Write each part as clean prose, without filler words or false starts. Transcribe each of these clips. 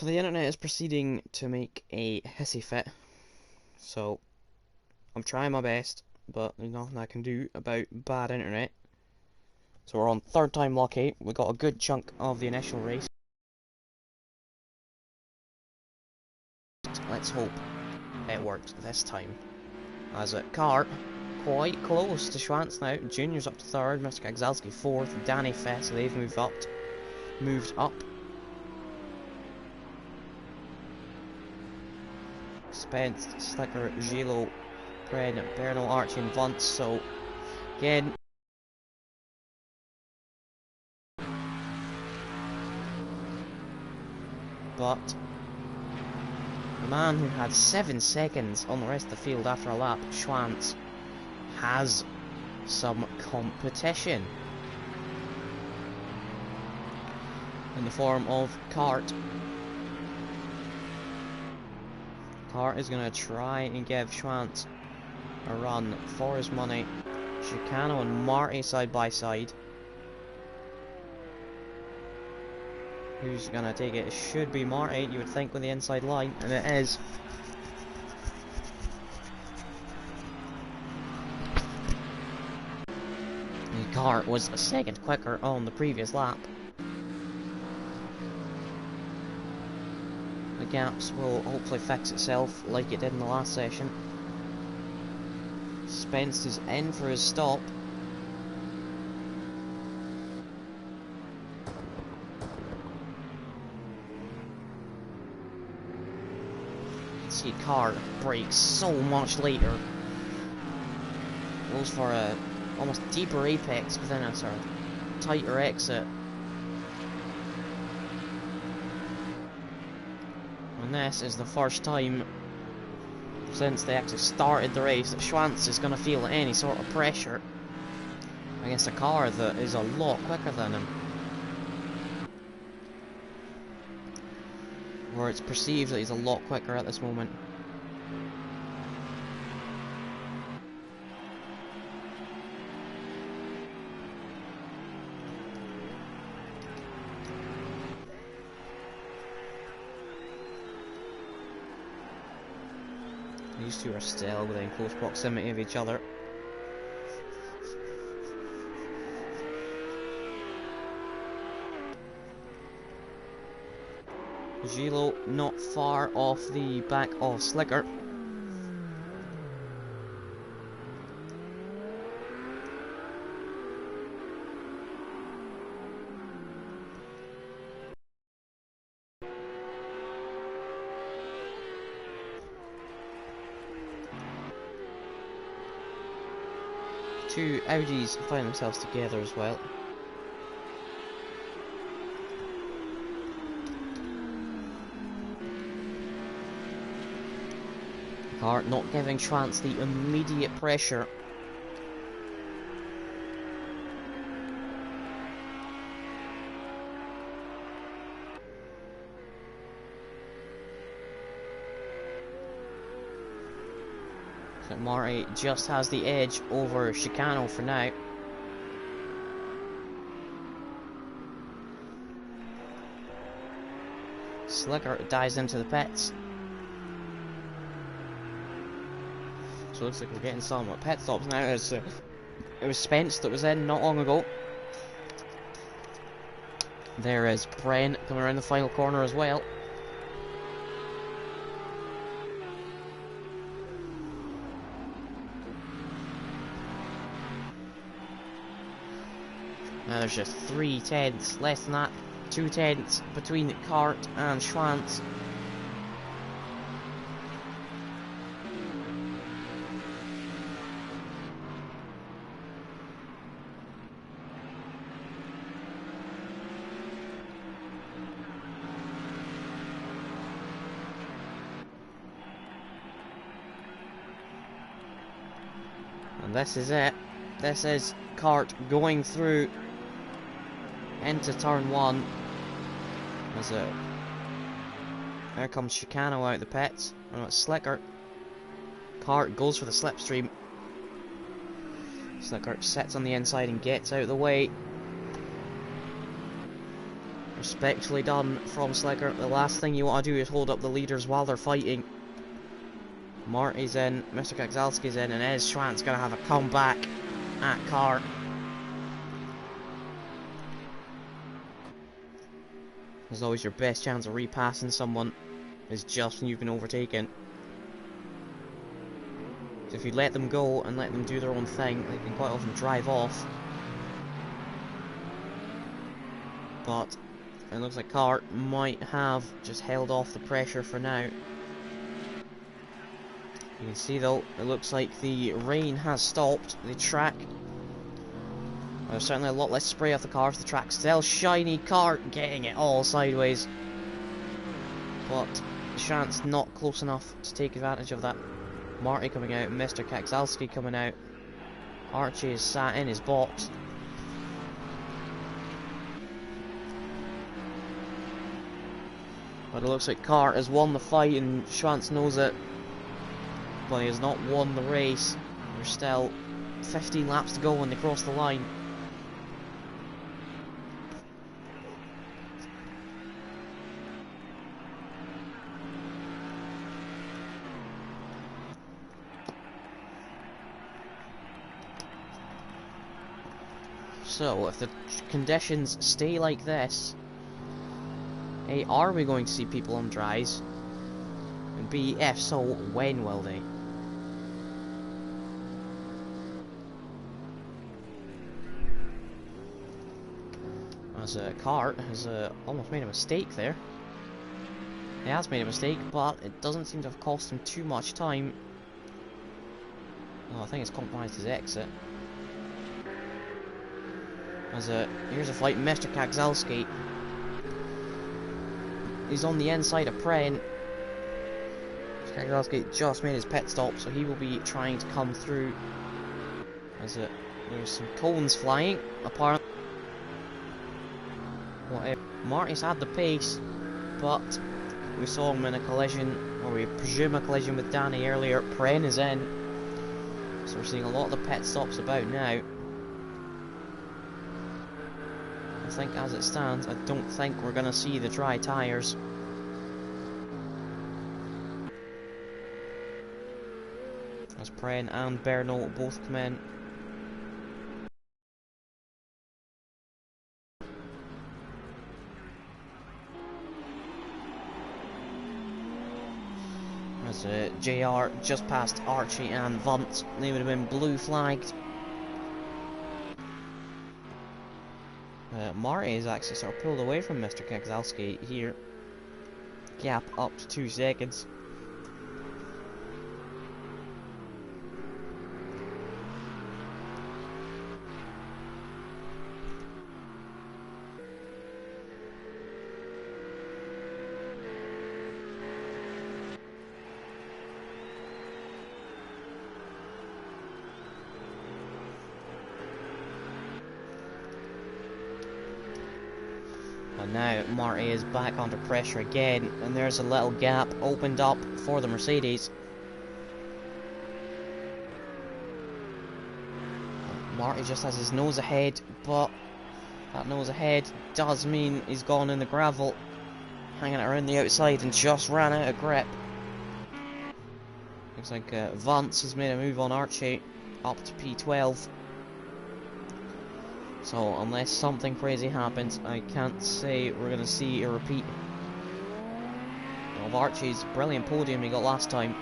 So the internet is proceeding to make a hissy fit. So I'm trying my best, but there's nothing I can do about bad internet. So we're on third time lucky. We got a good chunk of the initial race. Let's hope it works this time. As a car quite close to Schwantz now. Junior's up to third, Mr. Kagzalski fourth, Danny fifth, so they've moved up. Spence, Slicker, Gilo, Bren, Bernal, Archie and Vuntz, so again but the man who had 7 seconds on the rest of the field after a lap, Schwantz, has some competition in the form of Cart. Cart is going to try and give Schwantz a run for his money. Chicano and Marty side by side. Who's going to take it? It should be Marty, you would think, with the inside line, and it is. The Cart was a second quicker on the previous lap. The gaps will hopefully fix itself like it did in the last session. Spence is in for his stop. See, car brakes so much later. Goes for a almost deeper apex within a sort of tighter exit. And this is the first time since they actually started the race that Schwantz is going to feel any sort of pressure against a car that is a lot quicker than him. Or it's perceived that he's a lot quicker at this moment. These two are still within close proximity of each other. Gilo not far off the back of Slicker. Two Audis find themselves together as well. Car not giving Schwantz the immediate pressure. So Marty just has the edge over Chicano for now. Slicker dives into the pits. So it looks like we're getting some pit stops now. It was Spence that was in not long ago. There is Bren coming around the final corner as well. Now there's just 3 tenths, less than that, 2 tenths between Cart and Schwantz. And this is it. This is Cart going through into turn 1. There comes Chicano out the pits. And it's Slicker. Cart goes for the slipstream. Slicker sits on the inside and gets out of the way. Respectfully done from Slicker. The last thing you want to do is hold up the leaders while they're fighting. Marty's in, Mr. Kagzalski's in, and Ez Schwant's gonna have a comeback at Cart. As always, your best chance of repassing someone is just when you've been overtaken. So if you let them go and let them do their own thing, they can quite often drive off. But it looks like Cart might have just held off the pressure for now. You can see though, it looks like the rain has stopped. The track, there's certainly a lot less spray off the cars. The track's still shiny. Cart getting it all sideways. But Shant's not close enough to take advantage of that. Marty coming out, Mr. Kagzalski coming out. Archie is sat in his box. But it looks like Cart has won the fight and Schwantz knows it. But he has not won the race. There's still 15 laps to go when they cross the line. So, if the conditions stay like this, A, are we going to see people on dries? And B, if so, when will they? As Cart has almost made a mistake there. He has made a mistake, but it doesn't seem to have cost him too much time. Oh, I think it's compromised his exit. As here's a fight, Mr. Kagzalski. He's on the inside of Pren. Kagzalski just made his pit stop, so he will be trying to come through. As there's some cones flying, apparently. Whatever. Marty's had the pace, but we saw him in a collision, or we presume a collision with Danny earlier. Pren is in, so we're seeing a lot of the pit stops about now. I think as it stands, I don't think we're going to see the dry tyres. As Pren and Berno both come in. As JR just past Archie and Vunt, they would have been blue flagged. Marty is actually sort of pulled away from Mr. Kagzalski here. Gap up to 2 seconds. And now Marty is back under pressure again, and there's a little gap opened up for the Mercedes. Marty just has his nose ahead, but that nose ahead does mean he's gone in the gravel, hanging around the outside and just ran out of grip. Looks like Vance has made a move on Archie up to P12. So, unless something crazy happens, I can't say we're going to see a repeat of Archie's brilliant podium he got last time.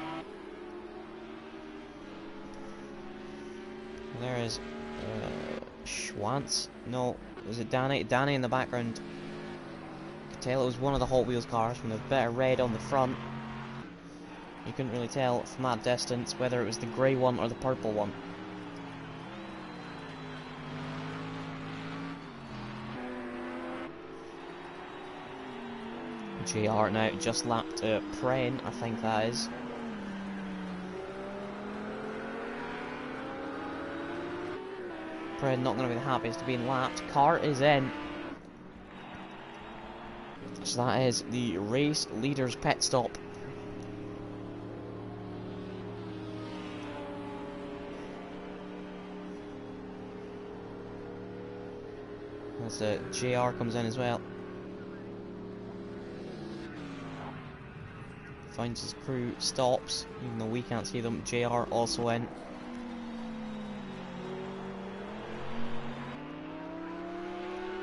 There is Schwantz. No, is it Danny? Danny in the background. You could tell it was one of the Hot Wheels cars with a bit of red on the front. You couldn't really tell from that distance whether it was the grey one or the purple one. JR now just lapped Pren, I think that is. Pren not going to be the happiest to being lapped. Cart is in. So that is the race leader's pit stop. As JR comes in as well. finds his crew, stops, even though we can't see them. JR also in.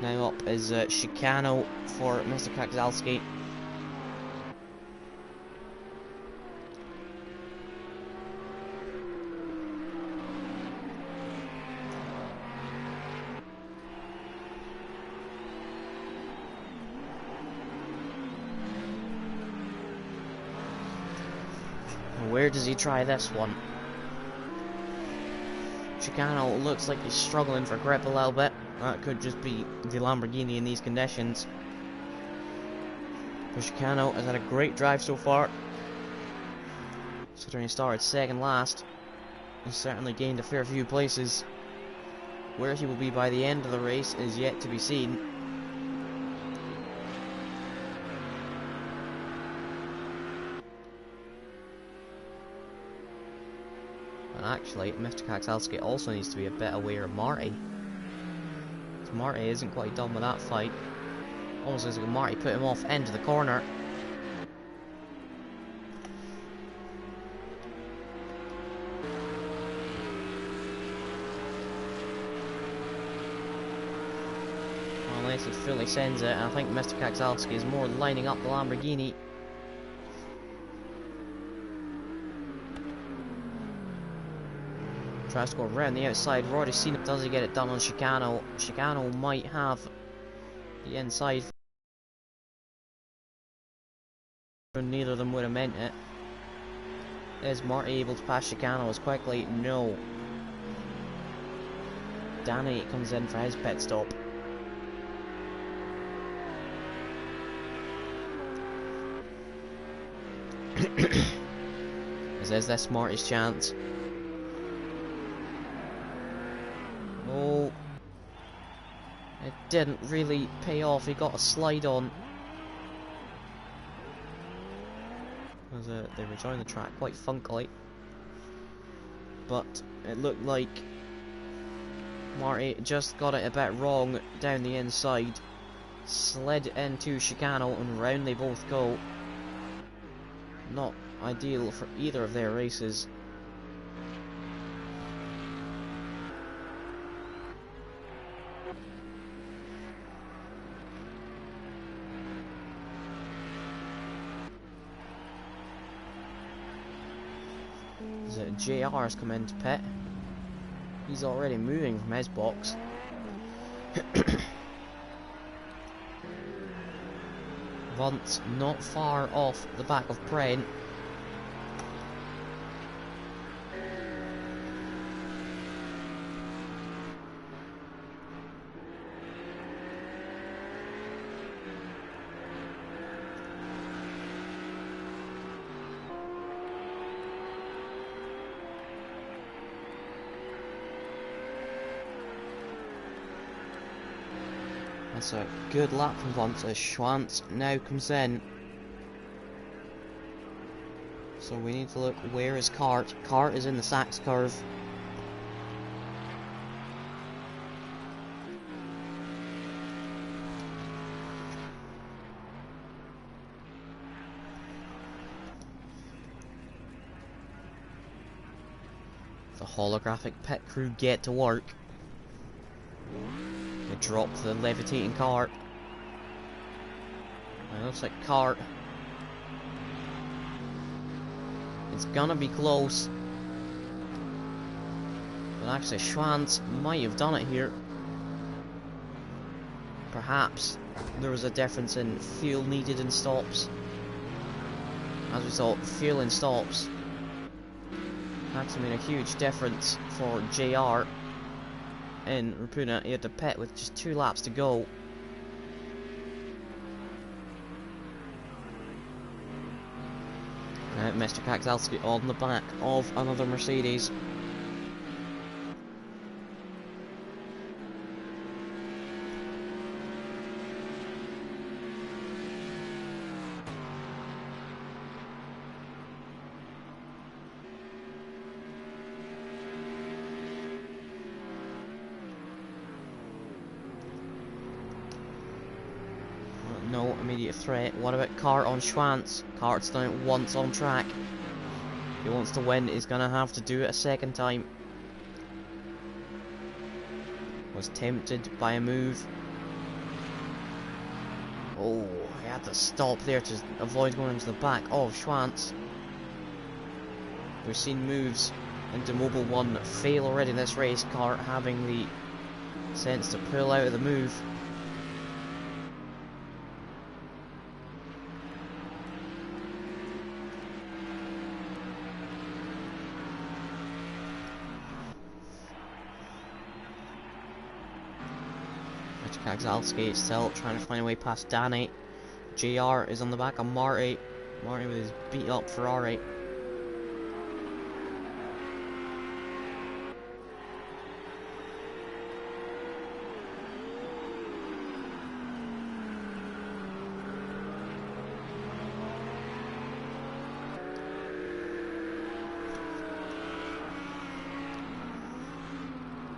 Now up is Chicano for Mr. Kakzalski. Where does he try this one? Chicano looks like he's struggling for grip a little bit. That could just be the Lamborghini in these conditions. But Chicano has had a great drive so far. Considering he started second last, he's certainly gained a fair few places. Where he will be by the end of the race is yet to be seen. And actually, Mr. Kakzalski also needs to be a bit aware of Marty. Marty isn't quite done with that fight. Almost looks like Marty put him off into the corner. Unless he fully sends it, and I think Mr. Kakzalski is more lining up the Lamborghini. Tries to go around the outside. We've already seen it. Does he get it done on Chicano? Chicano might have the inside. Neither of them would have meant it. Is Marty able to pass Chicano as quickly? No. Danny comes in for his pit stop. Is this Marty's chance? Oh, it didn't really pay off. He got a slide on. They rejoined the track quite funkily, but it looked like Marty just got it a bit wrong down the inside, slid into Chicano, and round they both go. Not ideal for either of their races. JR has come into pit. He's already moving from his box. Vunt's not far off the back of Pren. That's a good lap from Vunt as Schwantz now comes in. So we need to look, where is Cart? Cart is in the Sachs curve. The holographic pit crew get to work. They drop the levitating cart. It looks like Cart. It's gonna be close. But actually Schwantz might have done it here. Perhaps there was a difference in fuel needed in stops. As we saw, fuel in stops. That's made a huge difference for JR. In Rapuna, he had to pit with just 2 laps to go. Mr. Kakzalski on the back of another Mercedes. immediate threat. What about Cart on Schwantz? Cart's done it once on track. If he wants to win, he's gonna have to do it a second time. Was tempted by a move. Oh, he had to stop there to avoid going into the back of Schwantz. We've seen moves into Mobile 1 fail already in this race, Cart having the sense to pull out of the move. Kagzalski is still trying to find a way past Danny. JR is on the back of Marty. Marty with his beat up Ferrari.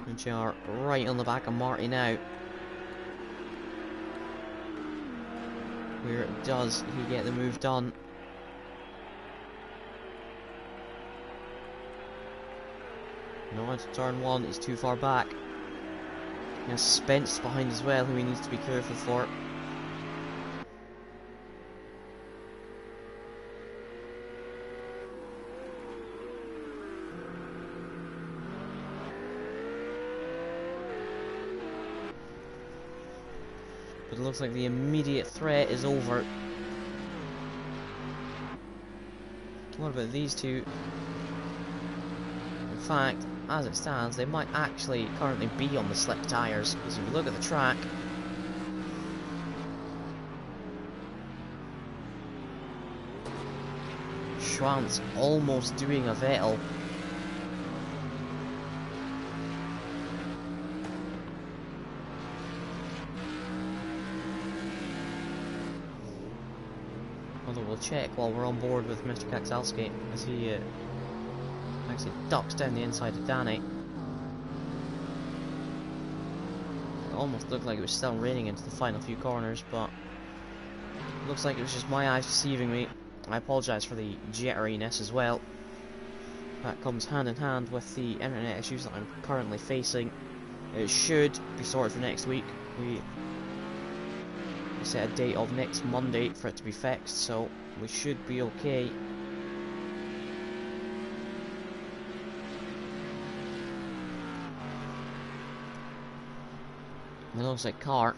And JR right on the back of Marty now. Where does he get the move done? No, into turn 1, he's too far back. He has Spence behind as well, who he needs to be careful for. But it looks like the immediate threat is over. What about these two? In fact, as it stands, they might actually currently be on the slick tyres, because if you look at the track, Schwantz almost doing a Vettel. Although we'll check while we're on board with Mr. Kaksalski as he actually ducks down the inside of Danny. It almost looked like it was still raining into the final few corners, but looks like it was just my eyes deceiving me. I apologise for the jitteriness as well. That comes hand in hand with the internet issues that I'm currently facing. It should be sorted for next week. We set a date of next Monday for it to be fixed, so we should be okay. It looks like Cart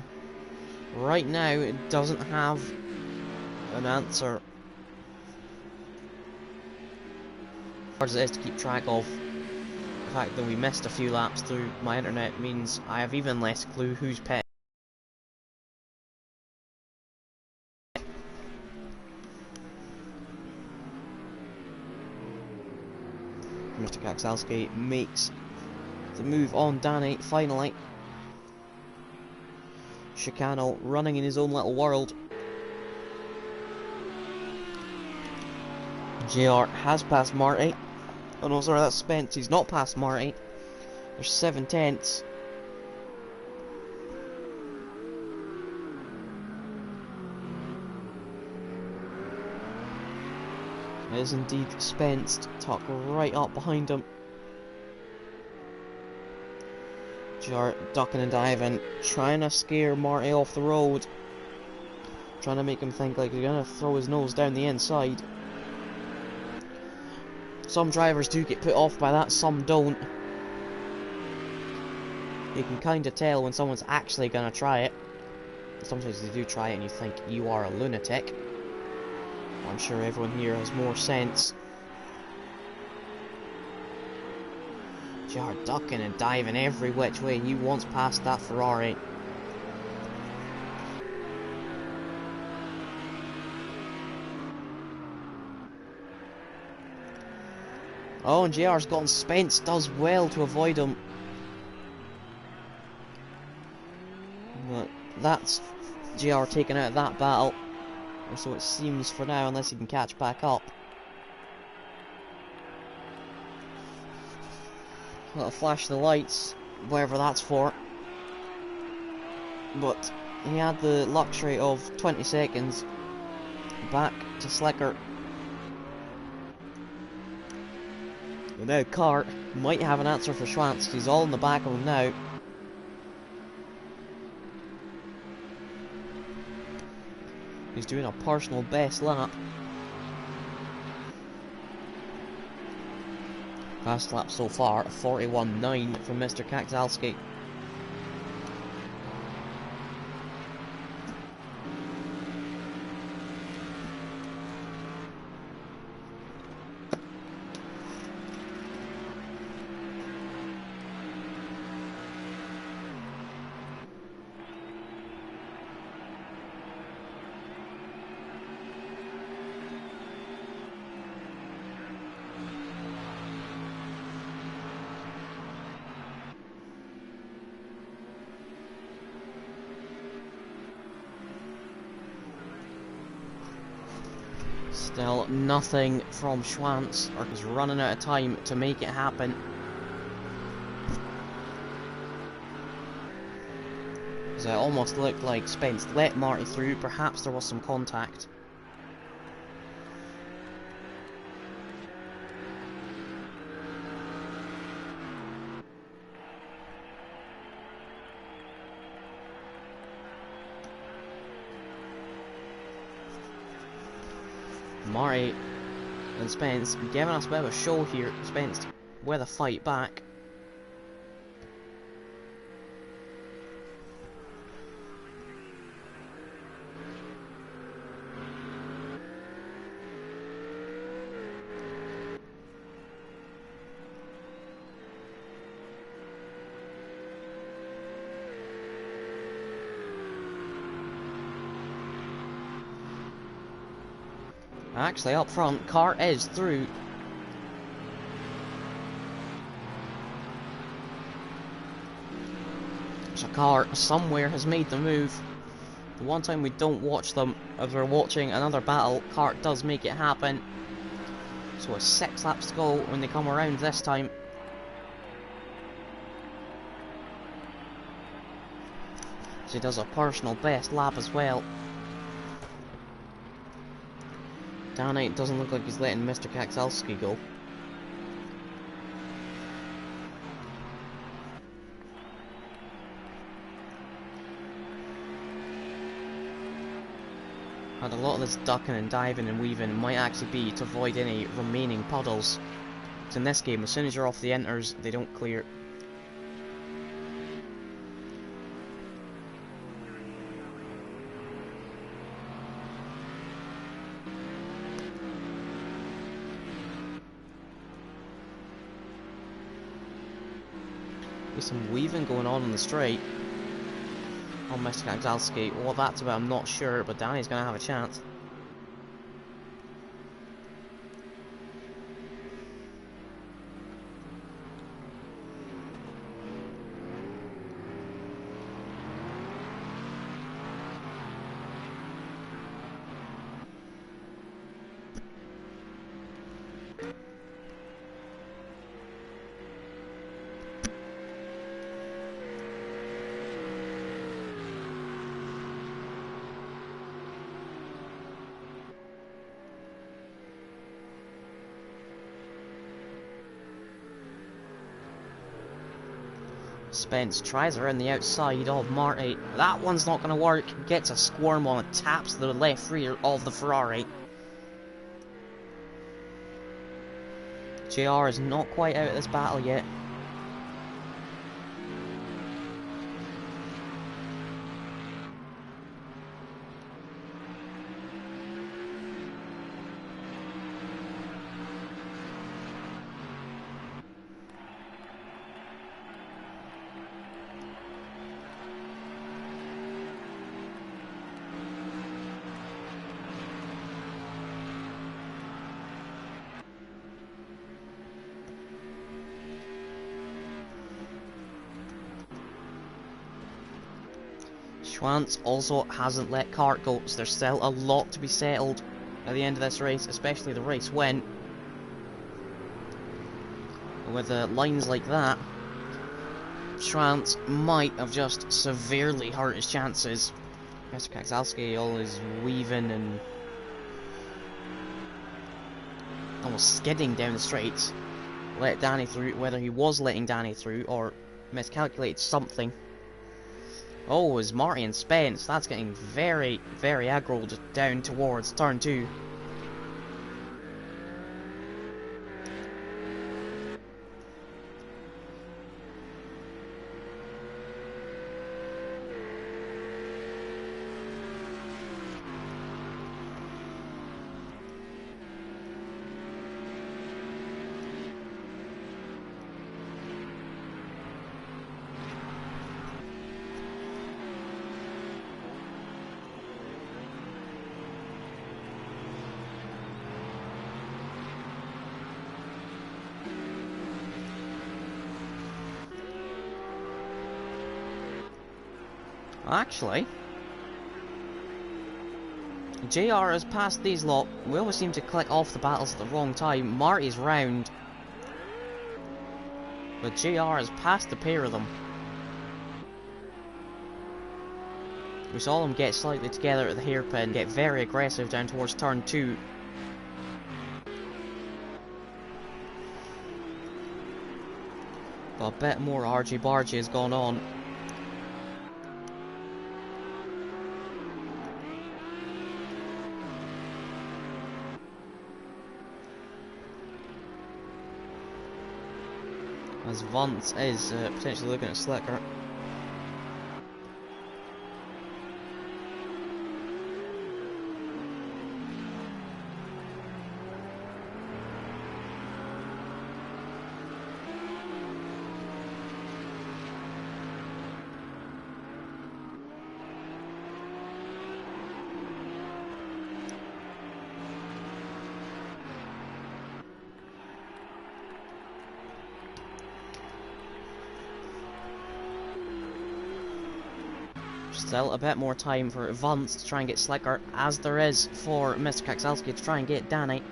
right now it doesn't have an answer as hard as it is to keep track of. The fact that we missed a few laps through my internet means I have even less clue who's pet. Mr. Kaksalski makes the move on Danny finally. Chicano running in his own little world. JR has passed Marty. Oh no, sorry, that's Spence. He's not past Marty. There's 7 tenths. It is indeed Spence, tucked right up behind him. JR ducking and diving, trying to scare Marty off the road. Trying to make him think like he's gonna throw his nose down the inside. Some drivers do get put off by that, some don't. You can kind of tell when someone's actually gonna try it. Sometimes they do try it and you think you are a lunatic. I'm sure everyone here has more sense. JR ducking and diving every which way, and you once passed that Ferrari. Oh, and JR's gotten Spence, does well to avoid him. But that's JR taken out of that battle. Or so it seems for now, unless he can catch back up. That'll flash the lights, whatever that's for. But he had the luxury of 20 seconds back to Slicker. But now Cart might have an answer for Schwantz. He's all in the back of him now. He's doing a personal best lap. Fast lap so far, 41.9 from Mr. Kakzalski. Still nothing from Schwantz, or he's running out of time to make it happen. Because it almost looked like Spence let Marty through, perhaps there was some contact. Marty and Spence giving us a bit of a show here. Spence with a fight back. Actually, up front, Cart is through. So Cart somewhere has made the move. The one time we don't watch them, as we're watching another battle, Cart does make it happen. So it's 6 laps to go when they come around this time. So he does a personal best lap as well. Danny, it doesn't look like he's letting Mr. Kakzalski go. And a lot of this ducking and diving and weaving might actually be to avoid any remaining puddles. So in this game, as soon as you're off the enters, they don't clear. There's some weaving going on the straight. On Mr. Kakzalski. What that's about, I'm not sure, but Danny's going to have a chance. Spence tries around the outside of Marty. That one's not going to work. Gets a squirm on it, taps the left rear of the Ferrari. JR is not quite out of this battle yet. Schwantz also hasn't let Cart go, so there's still a lot to be settled at the end of this race, especially the race win. With lines like that, Schwantz might have just severely hurt his chances Mr. Kakzalski always weaving and almost skidding down the straight. Let Danny through, whether he was letting Danny through or miscalculated something. Oh, is Marty and Spence. That's getting very, very aggroed down towards turn 2. Actually, JR has passed these lot. We always seem to click off the battles at the wrong time. Marty's round, but JR has passed the pair of them. We saw them get slightly together at the hairpin, get very aggressive down towards turn 2. But a bit more argy-bargy has gone on. As Vance is potentially looking at Slicker. Still a bit more time for Vance to try and get Slicker, as there is for Mr. Kakzalski to try and get Danny.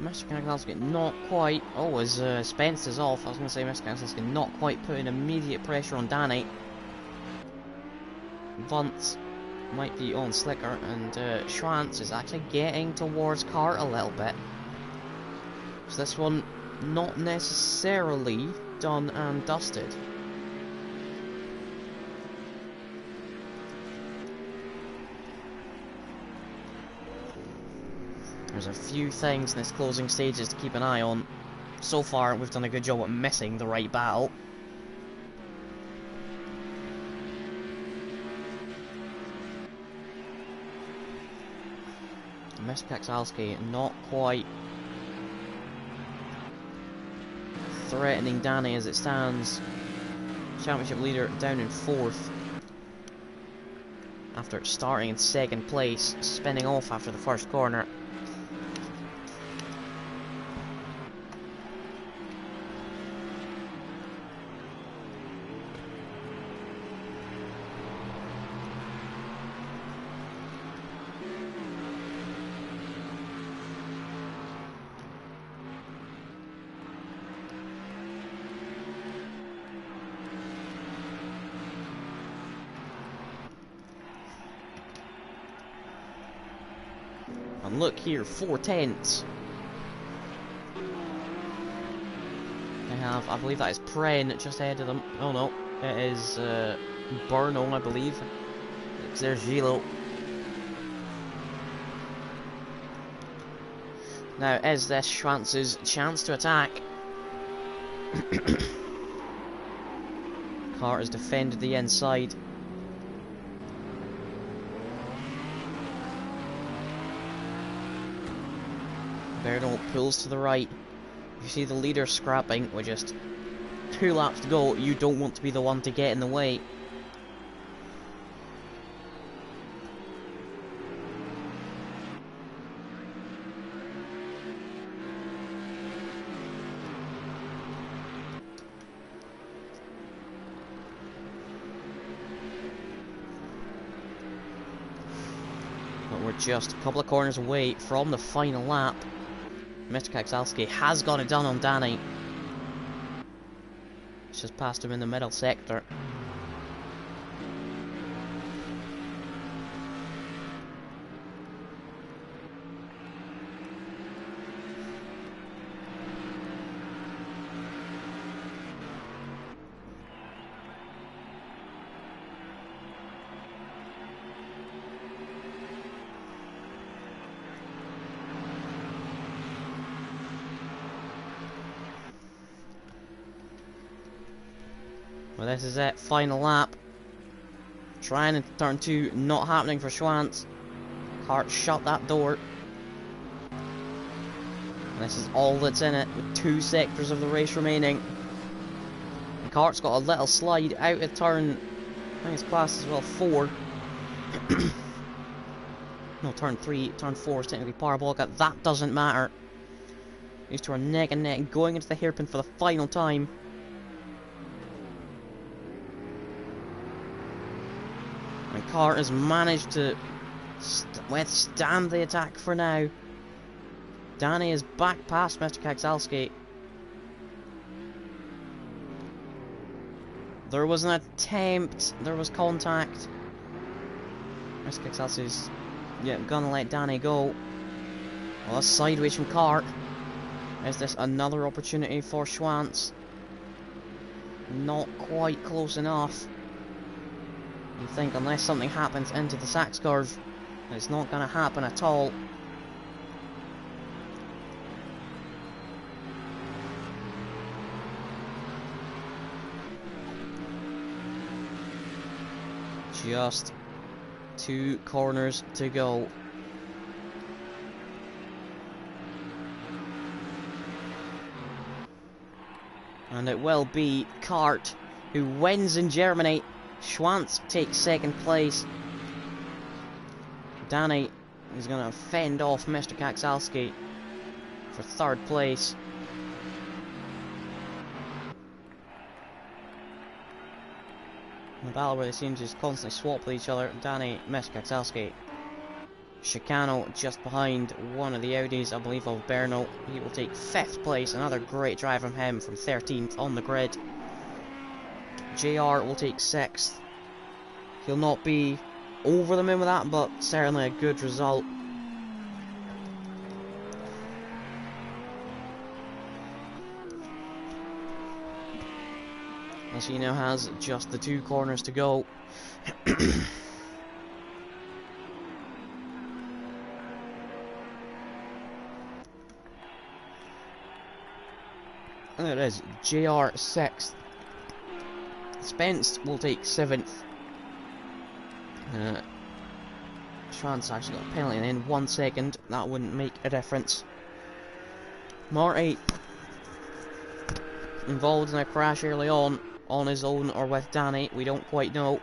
Mr. Kakzalski not quite. Oh, as Spence is off, I was going to say Mr. Kakzalski not quite putting immediate pressure on Danny. Vance might be on Slicker, and Schwantz is actually getting towards Cart a little bit. So this one not necessarily done and dusted. There's a few things in this closing stages to keep an eye on. So far, we've done a good job at missing the right battle. Mr. Kakzalski not quite threatening Danny as it stands. Championship leader down in 4th. After starting in 2nd place, spinning off after the first corner. And look here, 4 tenths. They have, I believe that is Pren just ahead of them. Oh no, it is Burno, I believe. There's Gilo. Now, is this Schwantz's chance to attack? Cart has defended the inside. Berno pulls to the right. If you see the leader scrapping with just 2 laps to go, you don't want to be the one to get in the way. But we're just a couple of corners away from the final lap. Mr. Kaksalski has got it done on Danny. It's just passed him in the middle sector. Well, this is it, final lap. Trying into turn 2, not happening for Schwantz. Kart shut that door. And this is all that's in it, with 2 sectors of the race remaining. The Kart's got a little slide out of turn, I think it's classed as well 4. No, turn 3, turn 4 is technically parabolic. That doesn't matter. These two are neck and neck, going into the hairpin for the final time. And Kart has managed to withstand the attack for now. Danny is back past Mr. Kaksalski. There was an attempt, there was contact. Mr. Kaksalski's gonna let Danny go. Well, that's sideways from Kart. Is this another opportunity for Schwantz? Not quite close enough. You think unless something happens into the Sachs curve, it's not going to happen at all. Just 2 corners to go. And it will be Kart who wins in Germany. Schwantz takes 2nd place. Danny is going to fend off Mr. Kaksalski for 3rd place. A battle where they seem to just constantly swap with each other. Danny, Mr. Kaksalski. Chicano just behind one of the Audis, I believe, of Berno. He will take 5th place. Another great drive from him from 13th on the grid. JR will take 6th. He'll not be over the moon with that, but certainly a good result. As he now has just the 2 corners to go. There it is, JR 6th. Spence will take 7th. Schwantz actually got a penalty and then 1 second. That wouldn't make a difference. Marty involved in a crash early on his own or with Danny. We don't quite know.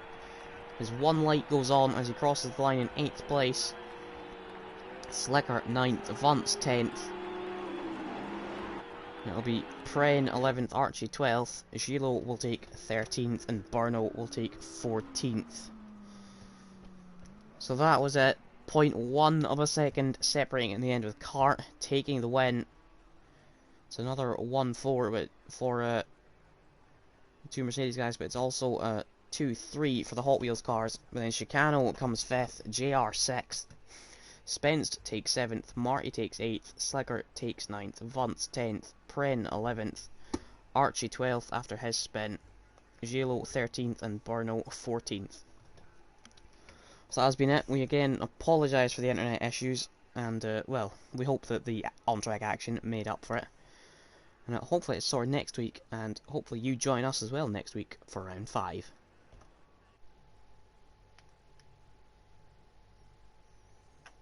His 1 light goes on as he crosses the line in 8th place. Slicker 9th, Vance 10th. It'll be Pren 11th, Archie 12th, Gilo will take 13th, and Barno will take 14th. So that was it. 0.1 of a second separating in the end with Kart taking the win. It's another 1-4 for 2 Mercedes guys, but it's also 2-3 for the Hot Wheels cars. But then Chicano comes 5th, JR 6th. Spence takes 7th, Marty takes 8th, Slicker takes 9th, Vance 10th, Pren 11th, Archie 12th after his spin, Gilo 13th, and Barno 14th. So that has been it. We again apologise for the internet issues, and well, we hope that the on-track action made up for it. And hopefully it's sorted next week, and hopefully you join us as well next week for round 5.